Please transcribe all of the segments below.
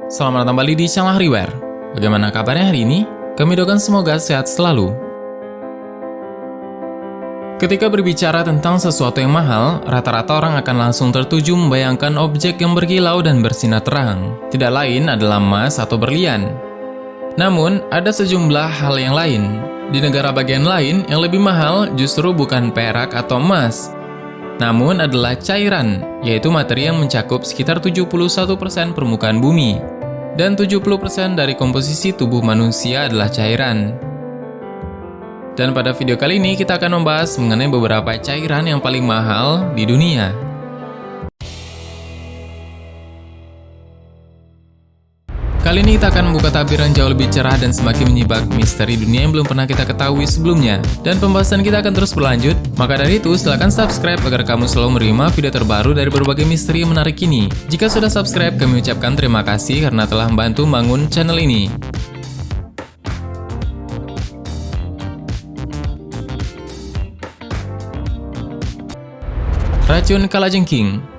Selamat datang kembali di channel Hariware. Bagaimana kabarnya hari ini? Kami doakan semoga sehat selalu. Ketika berbicara tentang sesuatu yang mahal, rata-rata orang akan langsung tertuju membayangkan objek yang berkilau dan bersinar terang. Tidak lain adalah emas atau berlian. Namun, ada sejumlah hal yang lain. Di negara bagian lain, yang lebih mahal justru bukan perak atau emas, namun adalah cairan, yaitu materi yang mencakup sekitar 71% permukaan bumi. Dan 70% dari komposisi tubuh manusia adalah cairan. Dan pada video kali ini kita akan membahas mengenai beberapa cairan yang paling mahal di dunia. Kali ini kita akan membuka tabir yang jauh lebih cerah dan semakin menyibak misteri dunia yang belum pernah kita ketahui sebelumnya. Dan pembahasan kita akan terus berlanjut, maka dari itu silahkan subscribe agar kamu selalu menerima video terbaru dari berbagai misteri yang menarik ini. Jika sudah subscribe, kami ucapkan terima kasih karena telah membantu membangun channel ini. Racun kalajengking.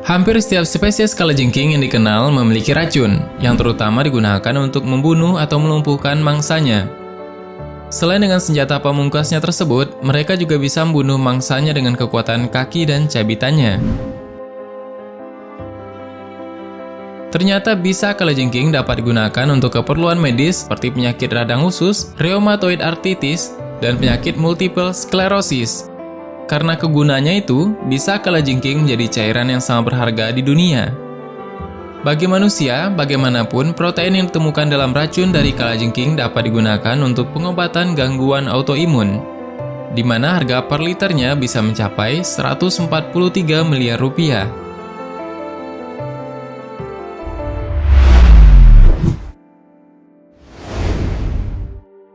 Hampir setiap spesies kalajengking yang dikenal memiliki racun, yang terutama digunakan untuk membunuh atau melumpuhkan mangsanya. Selain dengan senjata pamungkasnya tersebut, mereka juga bisa membunuh mangsanya dengan kekuatan kaki dan cabitannya. Ternyata bisa kalajengking dapat digunakan untuk keperluan medis seperti penyakit radang usus, rheumatoid arthritis, dan penyakit multiple sclerosis. Karena kegunaannya itu, bisa kalajengking menjadi cairan yang sangat berharga di dunia. Bagi manusia, bagaimanapun, protein yang ditemukan dalam racun dari kalajengking dapat digunakan untuk pengobatan gangguan autoimun, di mana harga per liternya bisa mencapai 143 miliar rupiah.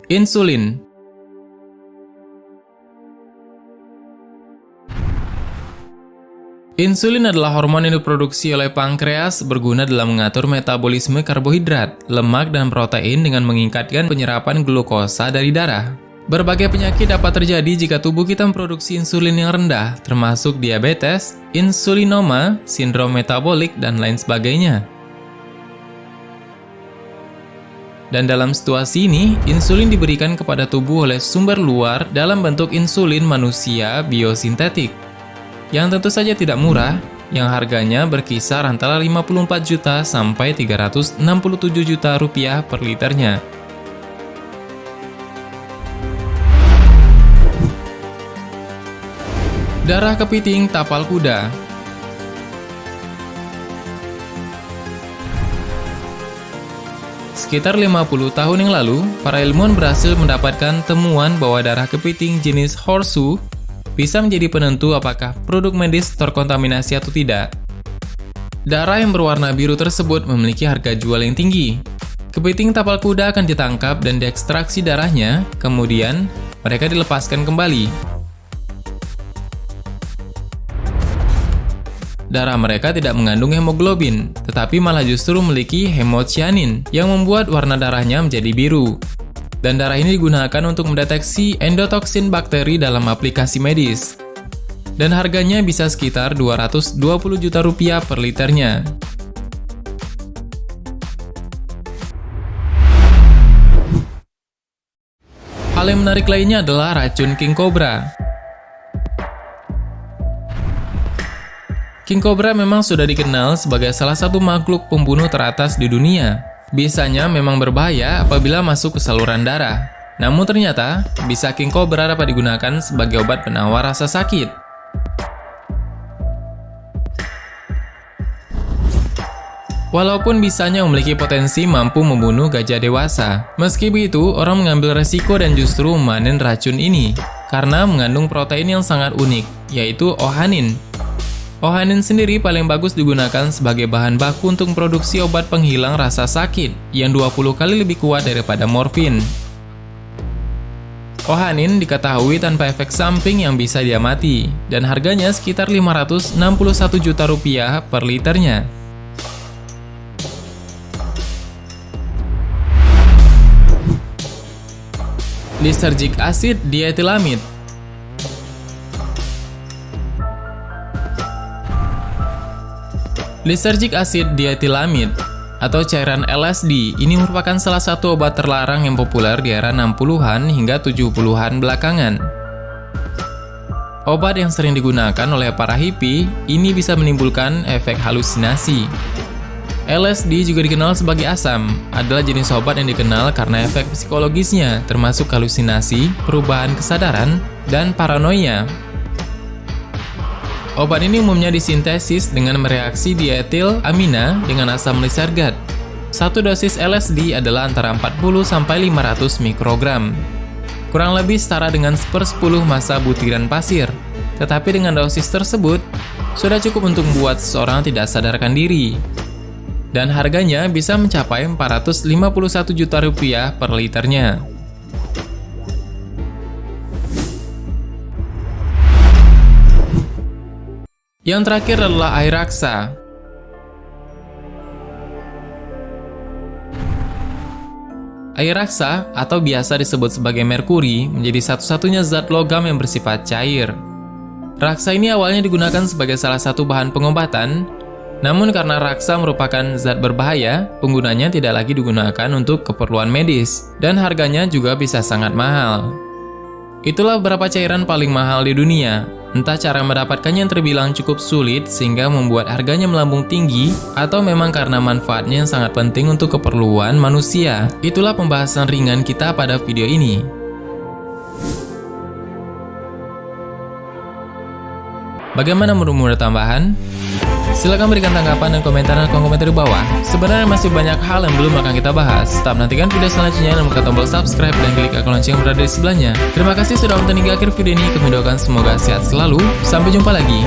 Insulin. Insulin adalah hormon yang diproduksi oleh pankreas berguna dalam mengatur metabolisme karbohidrat, lemak, dan protein dengan meningkatkan penyerapan glukosa dari darah. Berbagai penyakit dapat terjadi jika tubuh kita memproduksi insulin yang rendah, termasuk diabetes, insulinoma, sindrom metabolik, dan lain sebagainya. Dan dalam situasi ini, insulin diberikan kepada tubuh oleh sumber luar dalam bentuk insulin manusia biosintetik, yang tentu saja tidak murah, yang harganya berkisar antara 54 juta sampai 367 juta rupiah per liternya. Darah kepiting tapal kuda. Sekitar 50 tahun yang lalu, para ilmuwan berhasil mendapatkan temuan bahwa darah kepiting jenis horseshoe bisa menjadi penentu apakah produk medis terkontaminasi atau tidak. Darah yang berwarna biru tersebut memiliki harga jual yang tinggi. Kepiting tapal kuda akan ditangkap dan diekstraksi darahnya, kemudian mereka dilepaskan kembali. Darah mereka tidak mengandung hemoglobin, tetapi malah justru memiliki hemocyanin yang membuat warna darahnya menjadi biru. Dan darah ini digunakan untuk mendeteksi endotoksin bakteri dalam aplikasi medis. Dan harganya bisa sekitar 220 juta rupiah per liternya. Hal yang menarik lainnya adalah racun king cobra. King cobra memang sudah dikenal sebagai salah satu makhluk pembunuh teratas di dunia. Bisanya memang berbahaya apabila masuk ke saluran darah. Namun ternyata, bisa king cobra dapat digunakan sebagai obat penawar rasa sakit. Walaupun bisanya memiliki potensi mampu membunuh gajah dewasa, meski begitu, orang mengambil resiko dan justru memanen racun ini, karena mengandung protein yang sangat unik, yaitu ohanin. Ohanin sendiri paling bagus digunakan sebagai bahan baku untuk memproduksi obat penghilang rasa sakit yang 20 kali lebih kuat daripada morfin. Ohanin diketahui tanpa efek samping yang bisa diamati, dan harganya sekitar 561 juta rupiah per liternya. Lysergic acid diethylamide. Lysergic acid diethylamide atau cairan LSD ini merupakan salah satu obat terlarang yang populer di era 60-an hingga 70-an belakangan. Obat yang sering digunakan oleh para hippie ini bisa menimbulkan efek halusinasi. LSD juga dikenal sebagai asam, adalah jenis obat yang dikenal karena efek psikologisnya, termasuk halusinasi, perubahan kesadaran, dan paranoia. Obat ini umumnya disintesis dengan mereaksi dietil amina dengan asam lysergat. Satu dosis LSD adalah antara 40–500 mikrogram. Kurang lebih setara dengan 1/10 massa butiran pasir. Tetapi dengan dosis tersebut, sudah cukup untuk membuat seseorang tidak sadarkan diri. Dan harganya bisa mencapai Rp451 juta per liternya. Yang terakhir adalah air raksa. Air raksa atau biasa disebut sebagai merkuri menjadi satu-satunya zat logam yang bersifat cair. Raksa ini awalnya digunakan sebagai salah satu bahan pengobatan. Namun karena raksa merupakan zat berbahaya, penggunanya tidak lagi digunakan untuk keperluan medis, dan harganya juga bisa sangat mahal. Itulah beberapa cairan paling mahal di dunia. Entah cara mendapatkannya yang terbilang cukup sulit sehingga membuat harganya melambung tinggi, atau memang karena manfaatnya yang sangat penting untuk keperluan manusia. Itulah pembahasan ringan kita pada video ini. Bagaimana menurutmu ada tambahan? Silahkan berikan tanggapan dan komentar di kolom komentar di bawah. Sebenarnya masih banyak hal yang belum akan kita bahas. Tetap nantikan video selanjutnya dan tekan tombol subscribe dan klik icon lonceng yang berada di sebelahnya. Terima kasih sudah menonton hingga akhir video ini. Kami doakan semoga sehat selalu. Sampai jumpa lagi.